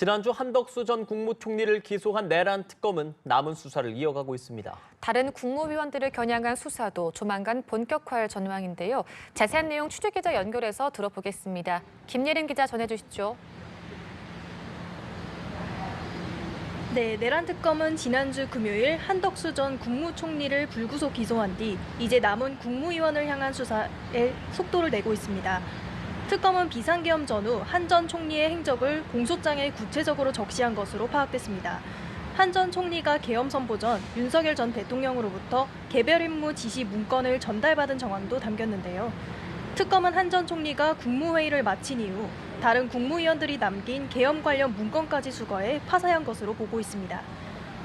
지난주 한덕수 전 국무총리를 기소한 내란 특검은 남은 수사를 이어가고 있습니다. 다른 국무위원들을 겨냥한 수사도 조만간 본격화할 전망인데요. 자세한 내용 취재기자 연결해서 들어보겠습니다. 김예림 기자 전해주시죠. 네, 내란 특검은 지난주 금요일 한덕수 전 국무총리를 불구속 기소한 뒤 이제 남은 국무위원을 향한 수사에 속도를 내고 있습니다. 특검은 비상계엄 전후 한 전 총리의 행적을 공소장에 구체적으로 적시한 것으로 파악됐습니다. 한 전 총리가 계엄 선포 전 윤석열 전 대통령으로부터 개별 임무 지시 문건을 전달받은 정황도 담겼는데요. 특검은 한 전 총리가 국무회의를 마친 이후 다른 국무위원들이 남긴 계엄 관련 문건까지 수거해 파사한 것으로 보고 있습니다.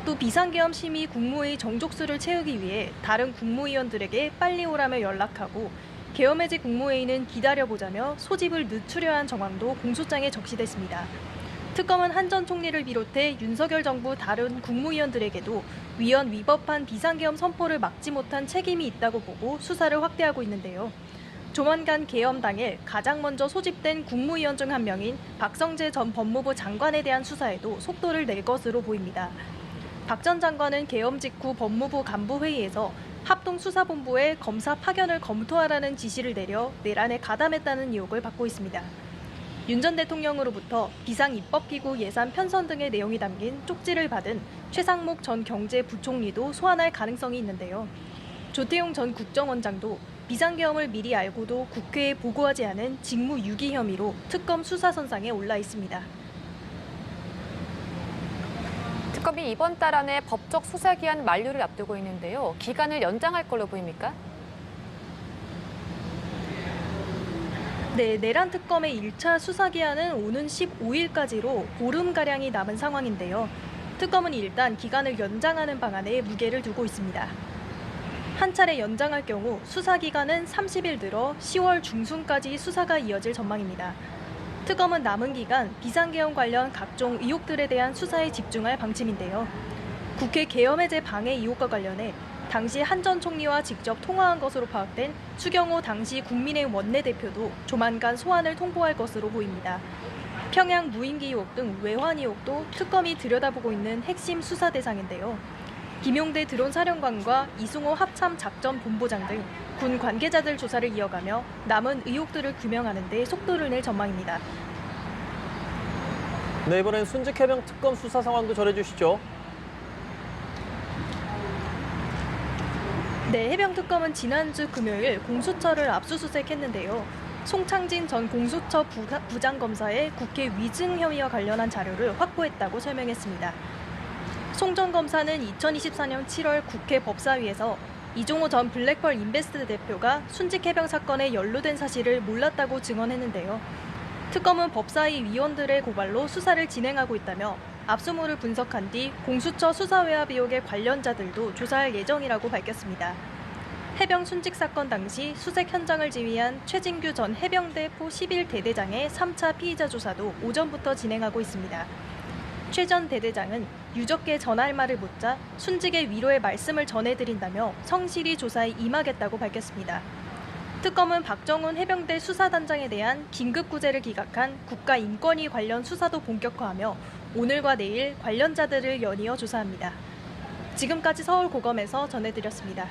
또 비상계엄 심의 국무회의 정족수를 채우기 위해 다른 국무위원들에게 빨리 오라며 연락하고 계엄해제 국무회의는 기다려보자며 소집을 늦추려 한 정황도 공소장에 적시됐습니다. 특검은 한 전 총리를 비롯해 윤석열 정부 다른 국무위원들에게도 위헌 위법한 비상계엄 선포를 막지 못한 책임이 있다고 보고 수사를 확대하고 있는데요. 조만간 계엄 당일 가장 먼저 소집된 국무위원 중 한 명인 박성재 전 법무부 장관에 대한 수사에도 속도를 낼 것으로 보입니다. 박 전 장관은 계엄 직후 법무부 간부회의에서 합동수사본부에 검사 파견을 검토하라는 지시를 내려 내란에 가담했다는 의혹을 받고 있습니다. 윤 전 대통령으로부터 비상입법기구 예산 편성 등의 내용이 담긴 쪽지를 받은 최상목 전 경제부총리도 소환할 가능성이 있는데요. 조태용 전 국정원장도 비상계엄을 미리 알고도 국회에 보고하지 않은 직무유기 혐의로 특검 수사선상에 올라 있습니다. 특검이 이번 달 안에 법적 수사기한 만료를 앞두고 있는데요. 기간을 연장할 걸로 보입니까? 네, 내란 특검의 1차 수사기한은 오는 15일까지로 보름가량이 남은 상황인데요. 특검은 일단 기간을 연장하는 방안에 무게를 두고 있습니다. 한 차례 연장할 경우 수사기간은 30일 들어 10월 중순까지 수사가 이어질 전망입니다. 특검은 남은 기간 비상계엄 관련 각종 의혹들에 대한 수사에 집중할 방침인데요. 국회 계엄해제 방해 의혹과 관련해 당시 한 전 총리와 직접 통화한 것으로 파악된 추경호 당시 국민의힘 원내대표도 조만간 소환을 통보할 것으로 보입니다. 평양 무인기 의혹 등 외환 의혹도 특검이 들여다보고 있는 핵심 수사 대상인데요. 김용대 드론 사령관과 이승호 합참 작전본부장 등 군 관계자들 조사를 이어가며 남은 의혹들을 규명하는 데 속도를 낼 전망입니다. 네, 이번엔 순직해병 특검 수사 상황도 전해주시죠. 네, 해병특검은 지난주 금요일 공수처를 압수수색했는데요. 송창진 전 공수처 부장검사의 국회 위증 혐의와 관련한 자료를 확보했다고 설명했습니다. 송 전 검사는 2024년 7월 국회 법사위에서 이종호 전 블랙펄 인베스트 대표가 순직해병 사건에 연루된 사실을 몰랐다고 증언했는데요. 특검은 법사위 위원들의 고발로 수사를 진행하고 있다며 압수물을 분석한 뒤 공수처 수사외압 의혹의 관련자들도 조사할 예정이라고 밝혔습니다. 해병 순직 사건 당시 수색 현장을 지휘한 최진규 전 해병대 포 11대대장의 3차 피의자 조사도 오전부터 진행하고 있습니다. 최 전 대대장은 유족께 전할 말을 묻자 순직의 위로의 말씀을 전해드린다며 성실히 조사에 임하겠다고 밝혔습니다. 특검은 박정훈 해병대 수사단장에 대한 긴급구제를 기각한 국가인권위 관련 수사도 본격화하며 오늘과 내일 관련자들을 연이어 조사합니다. 지금까지 서울고검에서 전해드렸습니다.